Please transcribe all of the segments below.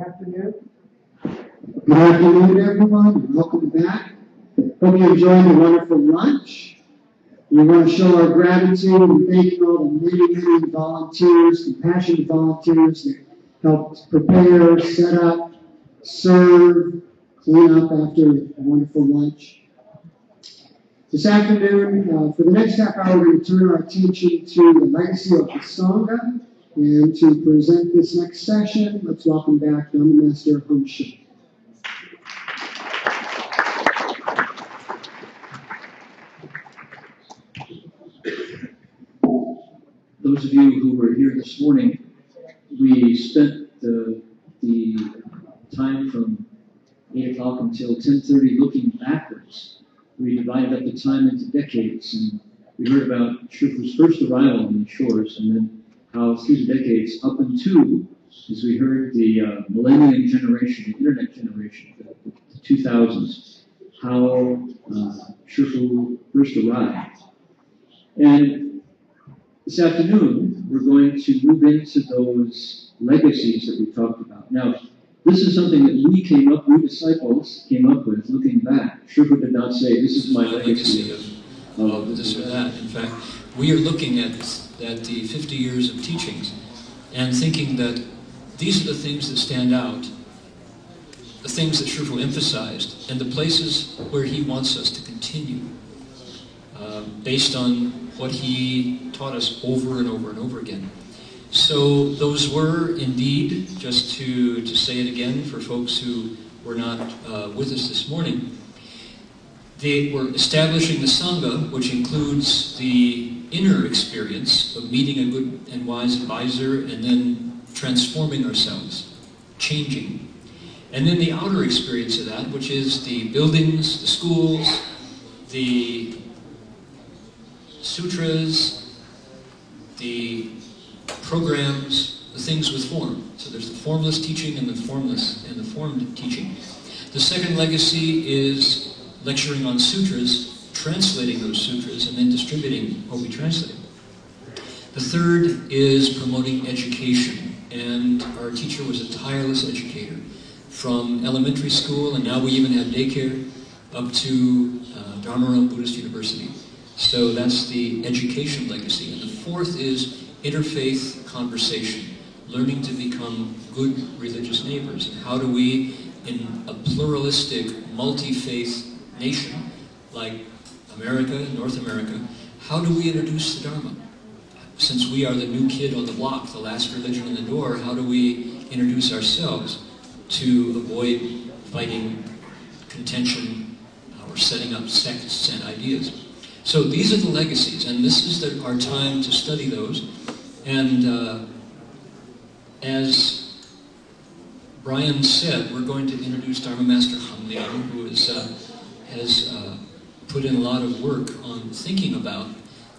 afternoon. Good afternoon, everyone, and welcome back. Hope you enjoyed the wonderful lunch. We want to show our gratitude and thank all the many, many volunteers, compassionate volunteers that helped prepare, set up, serve, clean up after a wonderful lunch. This afternoon, for the next half hour, we're going to turn our attention to the legacy of the Sangha. And to present this next session, let's welcome back Dharma Master Hung Shin. Those of you who were here this morning, we spent the time from 8 o'clock until 10:30 looking backwards. We divided up the time into decades, and we heard about Shifu's first arrival on the shores, and then how through the decades up into, as we heard, the millennium generation, the internet generation, the 2000s, how Shifu first arrived. And this afternoon, we're going to move into those legacies that we talked about. Now, this is something that we disciples came up with, looking back. Shifu did not say, this is my legacy of this or that. In fact, we are looking at the 50 years of teachings and thinking that these are the things that stand out, the things that Shifu emphasized, and the places where he wants us to continue, based on what he taught us over and over and over again. So those were indeed, just to say it again for folks who were not with us this morning, they were establishing the Sangha, which includes the inner experience of meeting a good and wise advisor and then transforming ourselves, changing. And then the outer experience of that, which is the buildings, the schools, the sutras, the programs, the things with form. So there's the formless teaching and the formless and the formed teaching. The second legacy is lecturing on sutras, translating those sutras, and then distributing what we translate. The third is promoting education, and our teacher was a tireless educator from elementary school, and now we even have daycare, up to Dharma Buddhist University. So that's the education legacy. And the fourth is interfaith conversation, learning to become good religious neighbors. And how do we, in a pluralistic, multi-faith nation like America, North America, how do we introduce the Dharma? Since we are the new kid on the block, the last religion in the door, how do we introduce ourselves to avoid fighting, contention, or setting up sects and ideas? So these are the legacies, and this is our time to study those. And as Brian said, we're going to introduce Dharma Master Hung Liang, who has put in a lot of work on thinking about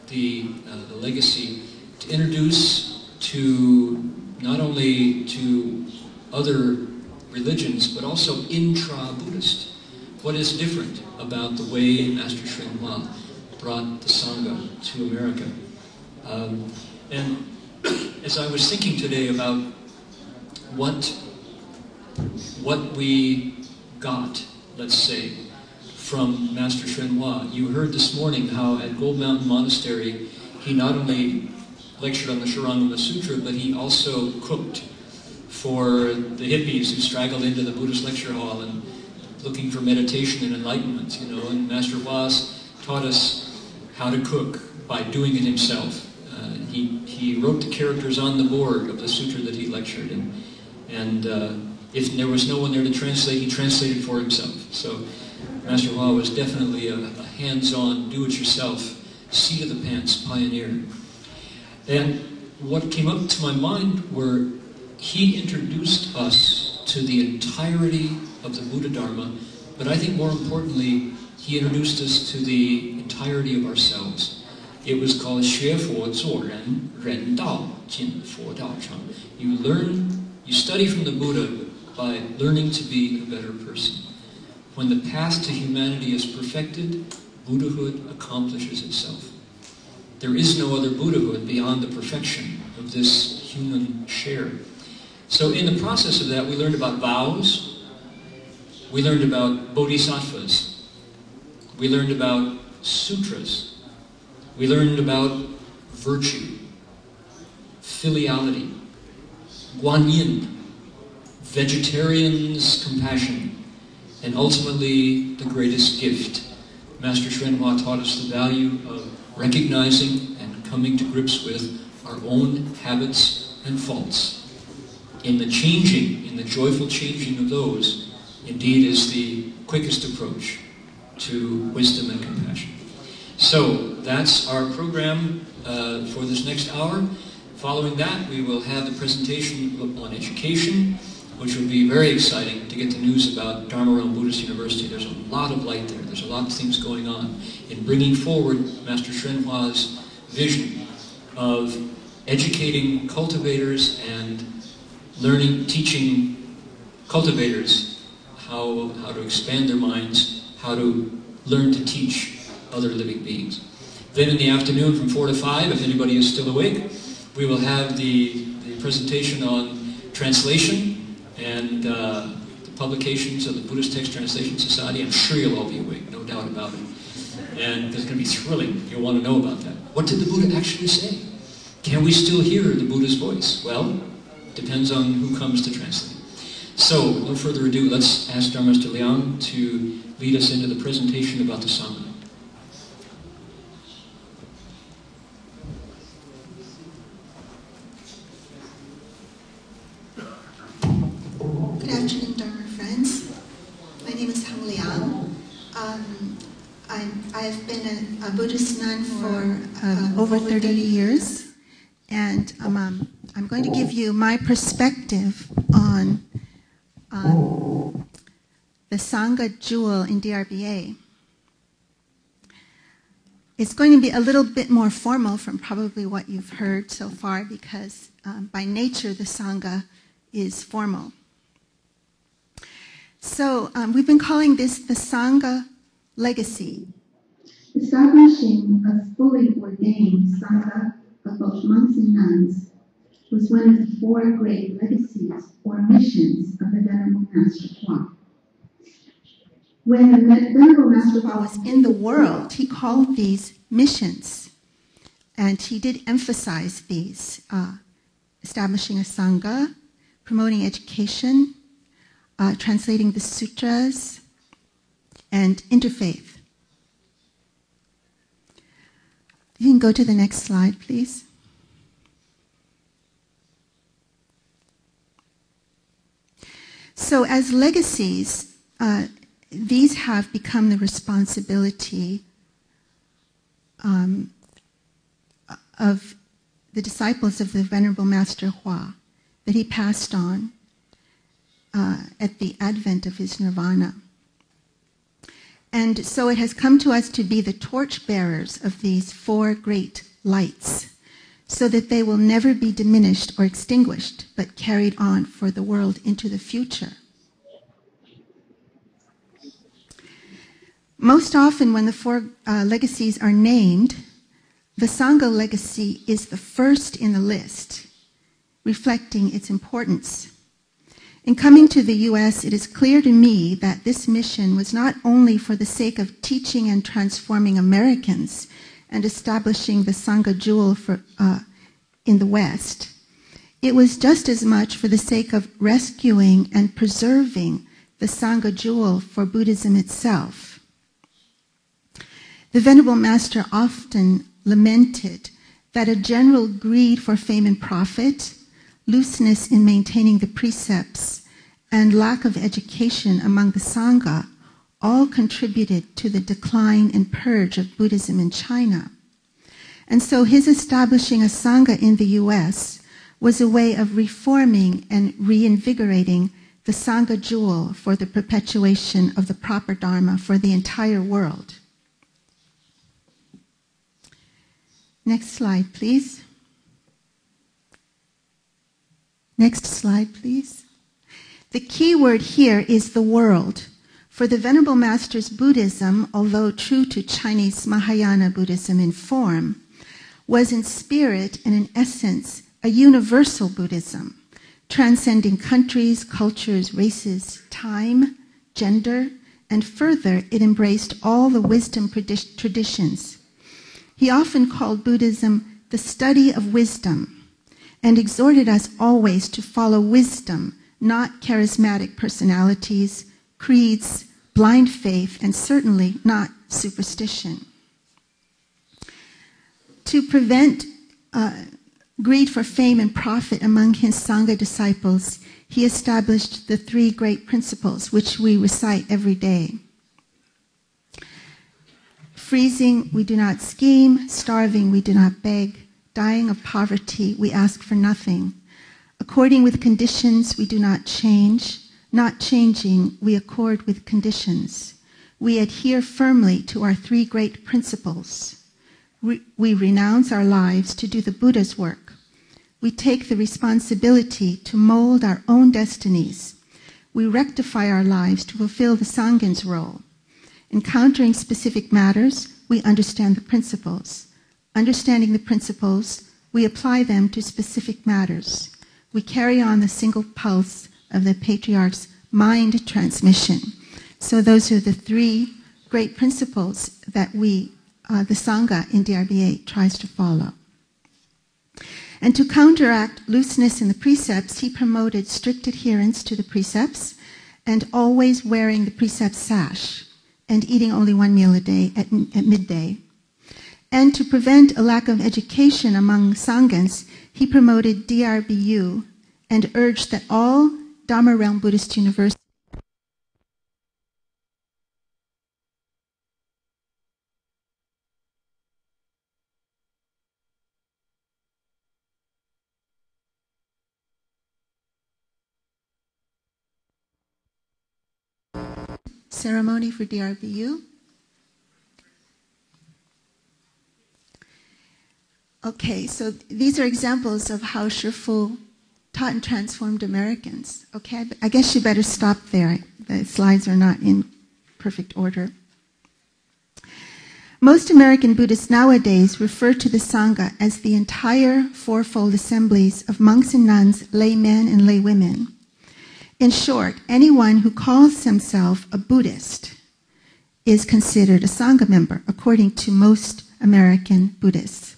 the legacy, to introduce to not only to other religions, but also intra-Buddhist. What is different about the way Master Hsuan brought the Sangha to America? And as I was thinking today about what we got, let's say, from Master Hsuan, you heard this morning how at Gold Mountain Monastery he not only lectured on the Shurangama Sutra, but he also cooked for the hippies who straggled into the Buddhist lecture hall and looking for meditation and enlightenment, you know. And Master Hsuan taught us how to cook by doing it himself. He wrote the characters on the board of the sutra that he lectured in, and if there was no one there to translate, he translated for himself. So Master Hua was definitely a hands-on, do-it-yourself, seat-of-the-pants pioneer. And what came up to my mind were he introduced us to the entirety of the Buddha Dharma, but I think more importantly, he introduced us to the entirety of ourselves. It was called 学佛做人，人道进佛道场. You study from the Buddha by learning to be a better person. When the path to humanity is perfected, Buddhahood accomplishes itself. There is no other Buddhahood beyond the perfection of this human share. So in the process of that, we learned about vows, we learned about bodhisattvas, we learned about sutras, we learned about virtue, filiality, guanyin, vegetarians' compassion, and ultimately the greatest gift. Master Shenhua taught us the value of recognizing and coming to grips with our own habits and faults. In the joyful changing of those, indeed is the quickest approach to wisdom and compassion. So that's our program for this next hour. Following that, we will have the presentation on education, which will be very exciting to get the news about Dharma Realm Buddhist University. There's a lot of light there. There's a lot of things going on in bringing forward Master Shenhua's vision of educating cultivators and teaching cultivators how to expand their minds, how to learn to teach other living beings. Then in the afternoon from 4 to 5, if anybody is still awake, we will have the presentation on translation and the publications of the Buddhist Text Translation Society. I'm sure you'll all be awake, no doubt about it. And it's going to be thrilling. You'll want to know about that. What did the Buddha actually say? Can we still hear the Buddha's voice? Well, depends on who comes to translate. So, no further ado, let's ask Dharma Master Liang to lead us into the presentation about the Sangha. Good afternoon, Dharma friends. My name is Hang Liang. I've been a Buddhist nun for over 30 years. And I'm going to give you my perspective on the Sangha jewel in DRBA. It's going to be a little bit more formal from probably what you've heard so far because by nature the Sangha is formal. So we've been calling this the Sangha legacy. Establishing a fully ordained Sangha of both monks and nuns was one of the 4 great legacies or missions of the Venerable Master Hua. When the Venerable Master Hua was in the world, he called these missions, and he did emphasize these, establishing a Sangha, promoting education, translating the sutras, and interfaith. You can go to the next slide, please. So as legacies, these have become the responsibility of the disciples of the Venerable Master Hua that he passed on at the advent of his nirvana. And so it has come to us to be the torchbearers of these 4 great lights, so that they will never be diminished or extinguished, but carried on for the world into the future. Most often when the 4 legacies are named, the Sangha legacy is the first in the list, reflecting its importance. In coming to the U.S., it is clear to me that this mission was not only for the sake of teaching and transforming Americans and establishing the Sangha jewel in the West. It was just as much for the sake of rescuing and preserving the Sangha jewel for Buddhism itself. The Venerable Master often lamented that a general greed for fame and profit, looseness in maintaining the precepts, and lack of education among the Sangha all contributed to the decline and purge of Buddhism in China. And so his establishing a Sangha in the U.S. was a way of reforming and reinvigorating the Sangha jewel for the perpetuation of the proper Dharma for the entire world. Next slide, please. Next slide, please. The key word here is the world. For the Venerable Master's Buddhism, although true to Chinese Mahayana Buddhism in form, was in spirit and in essence a universal Buddhism, transcending countries, cultures, races, time, gender, and further, it embraced all the wisdom traditions. He often called Buddhism the study of wisdom and exhorted us always to follow wisdom, not charismatic personalities, creeds, blind faith, and certainly not superstition. To prevent greed for fame and profit among his Sangha disciples, he established the 3 great principles, which we recite every day. Freezing, we do not scheme. Starving, we do not beg. Dying of poverty, we ask for nothing. According with conditions, we do not change. Not changing, we accord with conditions. We adhere firmly to our 3 great principles. We renounce our lives to do the Buddha's work. We take the responsibility to mold our own destinies. We rectify our lives to fulfill the Sangha's role. Encountering specific matters, we understand the principles. Understanding the principles, we apply them to specific matters. We carry on the single pulse of the Patriarch's mind transmission. So those are the 3 great principles that the Sangha in DRBA tries to follow. And to counteract looseness in the precepts, he promoted strict adherence to the precepts and always wearing the precept sash and eating only 1 meal a day at midday. And to prevent a lack of education among Sanghas, he promoted DRBU and urged that all Dharma Realm Buddhist universities ceremony for DRBU. Okay, so these are examples of how Shifu taught and transformed Americans. Okay, I guess you better stop there. The slides are not in perfect order. Most American Buddhists nowadays refer to the Sangha as the entire 4-fold assemblies of monks and nuns, laymen and laywomen. In short, anyone who calls himself a Buddhist is considered a Sangha member, according to most American Buddhists.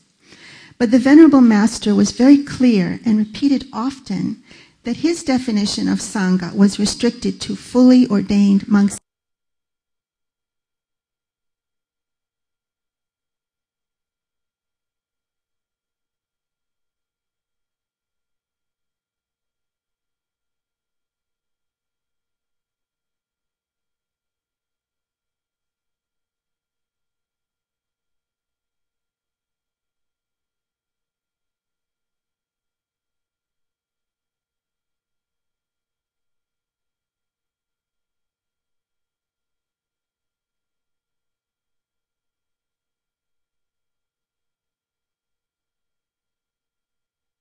But the Venerable Master was very clear and repeated often that his definition of Sangha was restricted to fully ordained monks.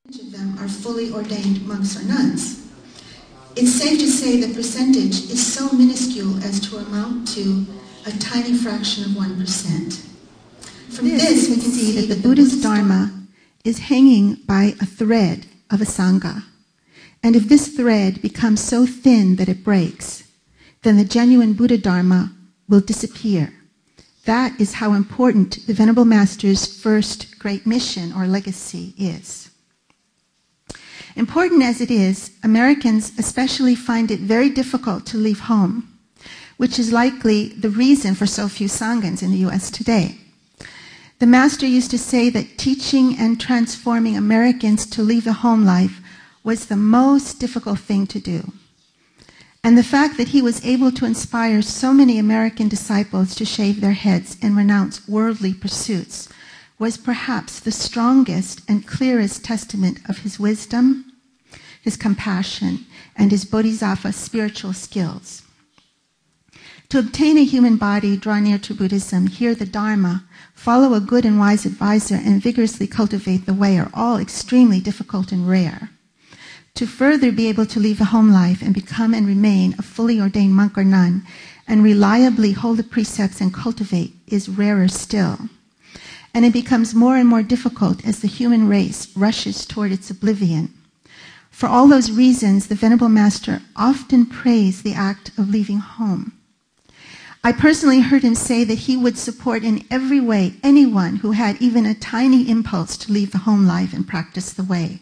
Of them are fully ordained monks or nuns. It's safe to say the percentage is so minuscule as to amount to a tiny fraction of 1%. From this we can see that the Buddha's Dharma is hanging by a thread of a Sangha. And if this thread becomes so thin that it breaks, then the genuine Buddha Dharma will disappear. That is how important the Venerable Master's first great mission or legacy is. Important as it is, Americans especially find it very difficult to leave home, which is likely the reason for so few Sanghas in the U.S. today. The Master used to say that teaching and transforming Americans to leave the home life was the most difficult thing to do. And the fact that he was able to inspire so many American disciples to shave their heads and renounce worldly pursuits was perhaps the strongest and clearest testament of his wisdom, his compassion, and his bodhisattva spiritual skills. To obtain a human body, draw near to Buddhism, hear the Dharma, follow a good and wise advisor, and vigorously cultivate the way are all extremely difficult and rare. To further be able to leave the home life and become and remain a fully ordained monk or nun, and reliably hold the precepts and cultivate is rarer still. And it becomes more and more difficult as the human race rushes toward its oblivion. For all those reasons, the Venerable Master often praised the act of leaving home. I personally heard him say that he would support in every way anyone who had even a tiny impulse to leave the home life and practice the way.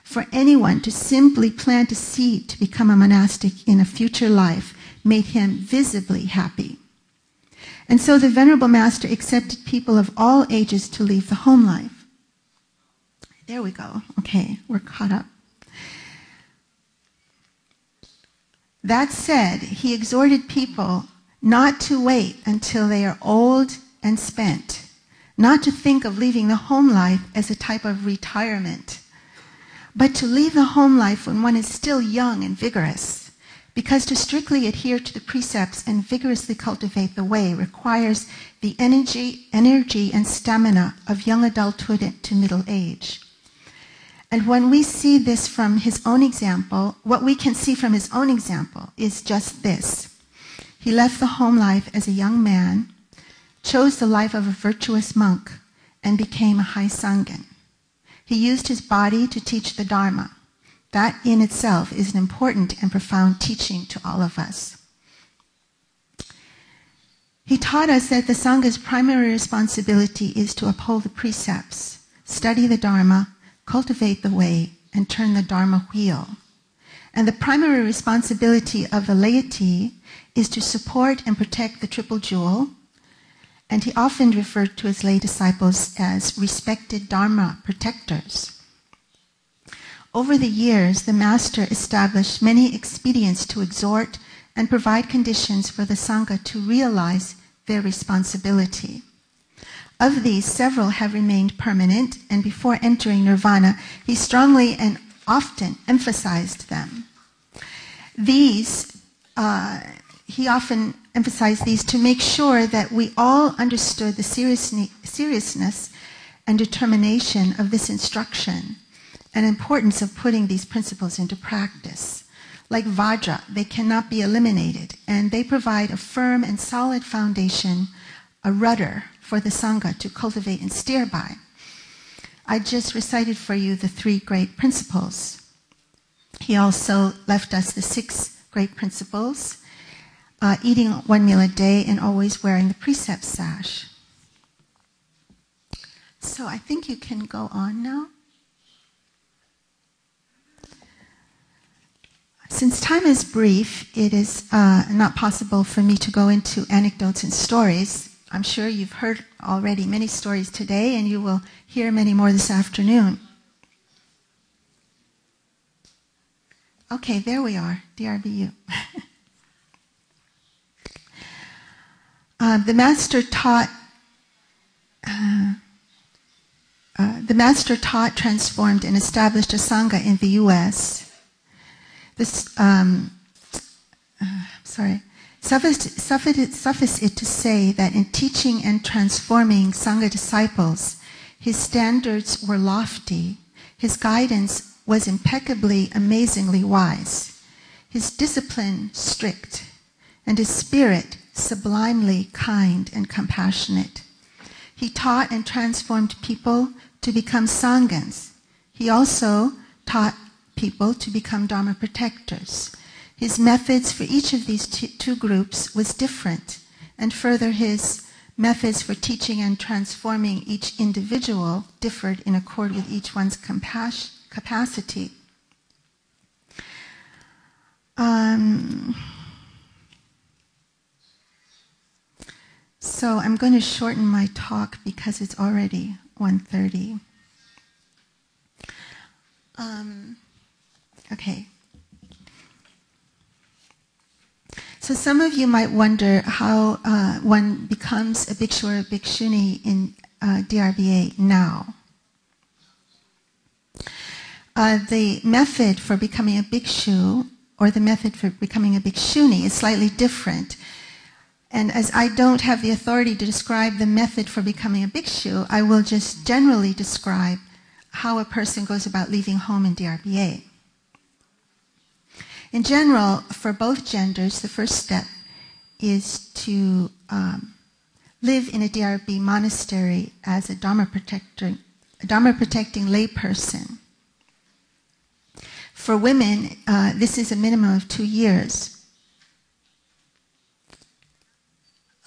For anyone to simply plant a seed to become a monastic in a future life made him visibly happy. And so the Venerable Master accepted people of all ages to leave the home life. There we go. Okay, we're caught up. That said, he exhorted people not to wait until they are old and spent, not to think of leaving the home life as a type of retirement, but to leave the home life when one is still young and vigorous, because to strictly adhere to the precepts and vigorously cultivate the way requires the energy and stamina of young adulthood to middle age. And when we see this from his own example, what we can see from his own example is just this. He left the home life as a young man, chose the life of a virtuous monk, and became a high Sangin. He used his body to teach the Dharma. That in itself is an important and profound teaching to all of us. He taught us that the Sangha's primary responsibility is to uphold the precepts, study the Dharma, cultivate the way, and turn the Dharma wheel. And the primary responsibility of the laity is to support and protect the Triple Jewel, and he often referred to his lay disciples as respected Dharma protectors. Over the years, the Master established many expedients to exhort and provide conditions for the Sangha to realize their responsibility. Of these, several have remained permanent, and before entering nirvana, he strongly and often emphasized them. He often emphasized these to make sure that we all understood the seriousness and determination of this instruction and importance of putting these principles into practice. Like Vajra, they cannot be eliminated, and they provide a firm and solid foundation, a rudder for the Sangha to cultivate and steer by. I just recited for you the 3 great principles. He also left us the 6 great principles, eating 1 meal a day and always wearing the precept sash. So I think you can go on now. Since time is brief, it is not possible for me to go into anecdotes and stories. I'm sure you've heard already many stories today, and you will hear many more this afternoon. Okay, there we are, DRBU. The Master taught, transformed, and established a Sangha in the U.S. Suffice it to say that in teaching and transforming Sangha disciples, his standards were lofty, his guidance was impeccably, amazingly wise, his discipline strict, and his spirit sublimely kind and compassionate. He taught and transformed people to become Sanghas. He also taught people to become Dharma protectors. His methods for each of these 2 groups was different, and further his methods for teaching and transforming each individual differed in accord with each one's capacity. So I'm going to shorten my talk because it's already 1:30. Okay. So some of you might wonder how one becomes a bhikshu or a bhikshuni in DRBA now. The method for becoming a bhikshu or the method for becoming a bhikshuni is slightly different. And as I don't have the authority to describe the method for becoming a bhikshu, I will just generally describe how a person goes about leaving home in DRBA. In general, for both genders, the first step is to live in a DRB monastery as a Dharma protecting layperson. For women, this is a minimum of 2 years.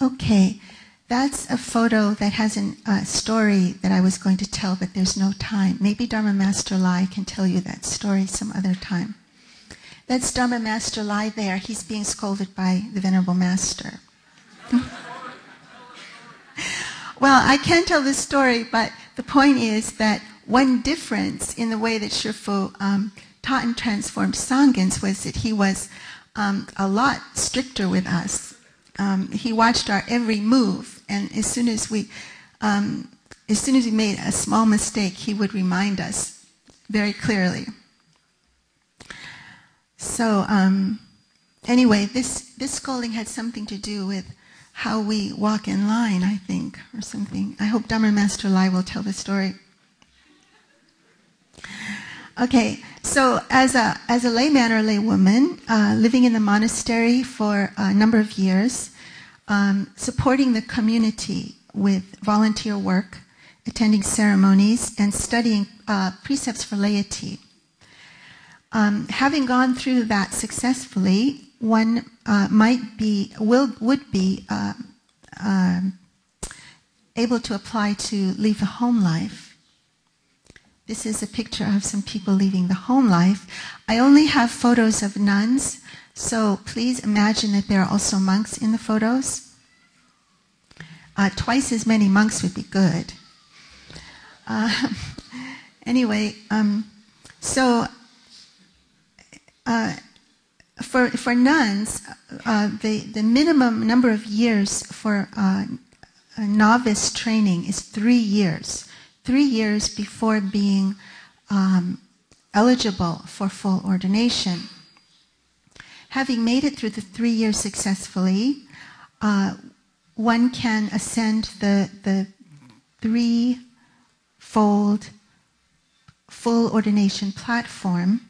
Okay, that's a photo that has a story that I was going to tell, but there's no time. Maybe Dharma Master Lai can tell you that story some other time. That's Dharma Master Lai there. He's being scolded by the Venerable Master. Well, I can't tell this story, but the point is that one difference in the way that Shifu taught and transformed Sanghans was that he was a lot stricter with us. He watched our every move, and as soon as we made a small mistake, he would remind us very clearly. So anyway, this scolding had something to do with how we walk in line, I think, or something. I hope Dharma Master Lai will tell the story. Okay, so as a layman or laywoman, living in the monastery for a number of years, supporting the community with volunteer work, attending ceremonies, and studying precepts for laity. Having gone through that successfully, one would be able to apply to leave the home life. This is a picture of some people leaving the home life. I only have photos of nuns, so please imagine that there are also monks in the photos. Twice as many monks would be good. Anyway, for nuns, the minimum number of years for novice training is 3 years. 3 years before being eligible for full ordination. Having made it through the 3 years successfully, one can ascend the threefold full ordination platform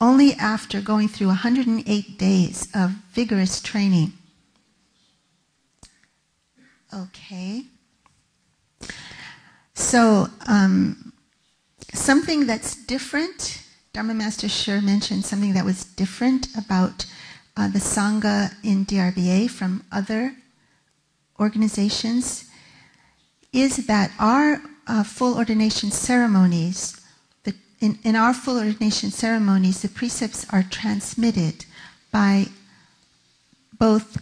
only after going through 108 days of vigorous training. Okay. So, something that's different, Dharma Master Sure mentioned something that was different about the Sangha in DRBA from other organizations, is that our full ordination ceremonies, in our full ordination ceremonies, the precepts are transmitted by both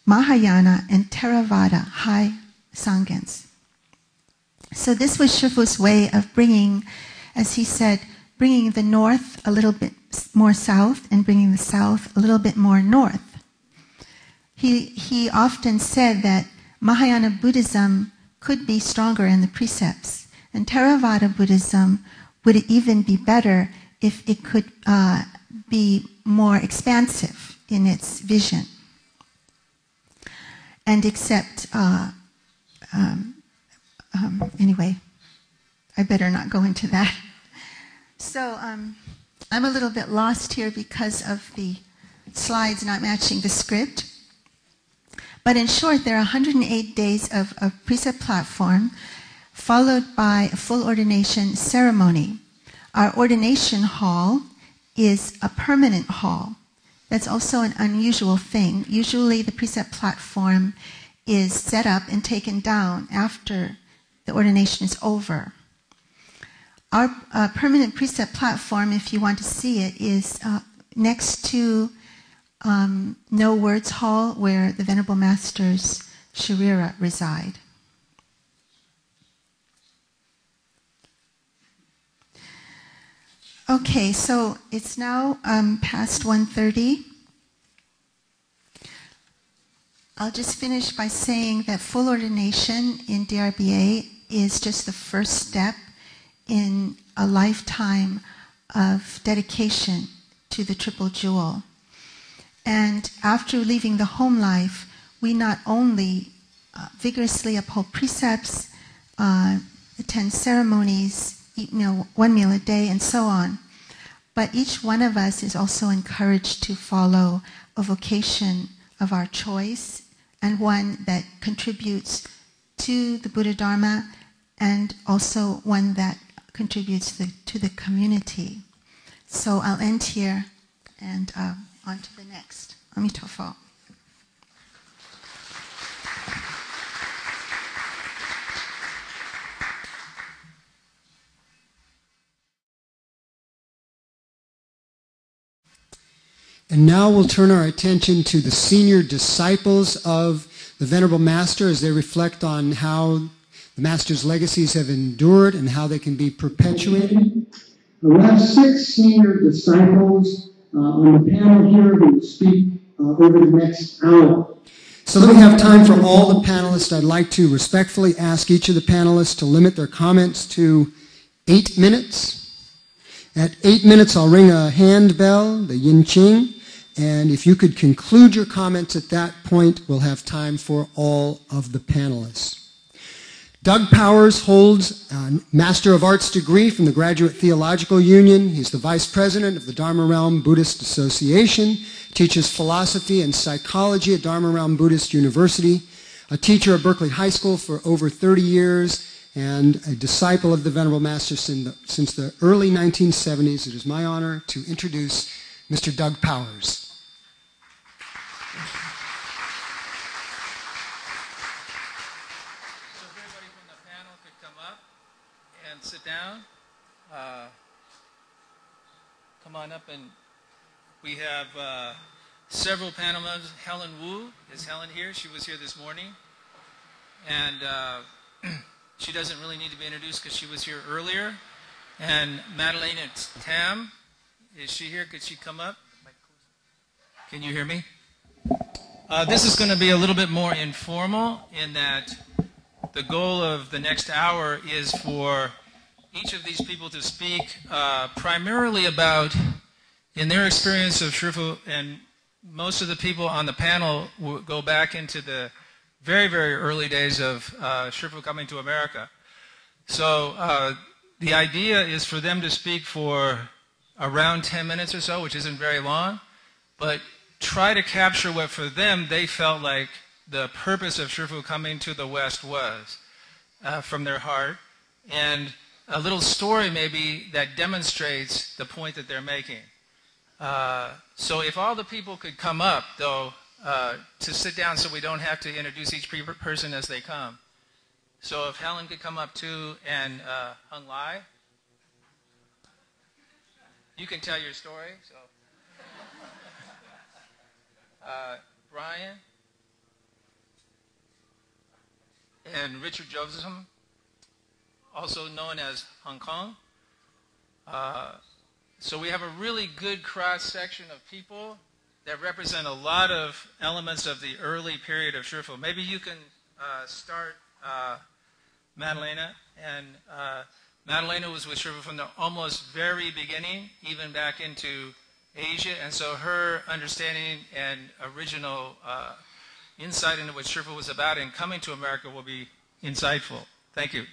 Mahayana and Theravada high Sanghans. So this was Shifu's way of bringing, as he said, bringing the north a little bit more south and bringing the south a little bit more north. He often said that Mahayana Buddhism could be stronger in the precepts, and Theravada Buddhism would even be better if it could be more expansive in its vision and accept anyway, I better not go into that. So I'm a little bit lost here because of the slides not matching the script. But in short, there are 108 days of precept platform followed by a full ordination ceremony. Our ordination hall is a permanent hall. That's also an unusual thing. Usually the precept platform is set up and taken down after the ordination is over. Our permanent precept platform, if you want to see it, is next to No Words Hall, where the Venerable Masters Sharira reside. Okay, so it's now past 1:30. I'll just finish by saying that full ordination in DRBA is just the first step in a lifetime of dedication to the Triple Jewel. And after leaving the home life, we not only vigorously uphold precepts, attend ceremonies, eat one meal a day, and so on, but each one of us is also encouraged to follow a vocation of our choice, and one that contributes to the Buddha Dharma, and also one that contributes to the community. So I'll end here and on to the next. Amitofo. And now we'll turn our attention to the senior disciples of the Venerable Master as they reflect on how the Master's legacies have endured and how they can be perpetuated. We have 6 senior disciples on the panel here who will speak over the next hour. So that we have time for all the panelists, I'd like to respectfully ask each of the panelists to limit their comments to 8 minutes. At 8 minutes, I'll ring a hand bell, the yin ching, and if you could conclude your comments at that point, we'll have time for all of the panelists. Doug Powers holds a Master of Arts degree from the Graduate Theological Union. He's the Vice President of the Dharma Realm Buddhist Association, teaches philosophy and psychology at Dharma Realm Buddhist University, a teacher at Berkeley High School for over 30 years, and a disciple of the Venerable Master since the early 1970s. It is my honor to introduce Mr. Doug Powers. Sit down. Come on up, and we have several panel members. Helen Wu, is Helen here? She was here this morning, and she doesn't really need to be introduced because she was here earlier. And Madeleine Tam, is she here? Could she come up? Can you hear me? This is going to be a little bit more informal in that the goal of the next hour is for each of these people to speak primarily about, in their experience of Shifu, and most of the people on the panel will go back into the very, very early days of Shifu coming to America. So the idea is for them to speak for around 10 minutes or so, which isn't very long, but try to capture what for them they felt like the purpose of Shifu coming to the West was from their heart, and a little story maybe that demonstrates the point that they're making. So if all the people could come up, though, to sit down so we don't have to introduce each person as they come. So if Helen could come up too, and Hung Lai, you can tell your story. So Brian and Richard Joseph, also known as Hong Kong. So we have a really good cross-section of people that represent a lot of elements of the early period of Shifu. Maybe you can start, Madalena. And Madalena was with Shifu from the almost very beginning, even back into Asia. And so her understanding and original insight into what Shifu was about and coming to America will be insightful. Thank you.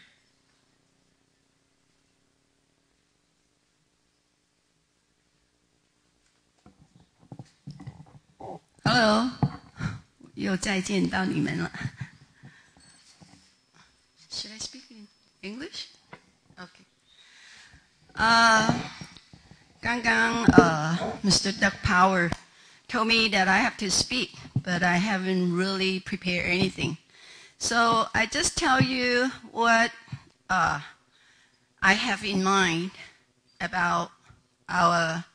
Hello， 又再见到你们了。Should I speak in English? Okay. 刚刚Mr. Doug Power told me that I have to speak, but I haven't really prepared anything. So I just tell you what I have in mind about our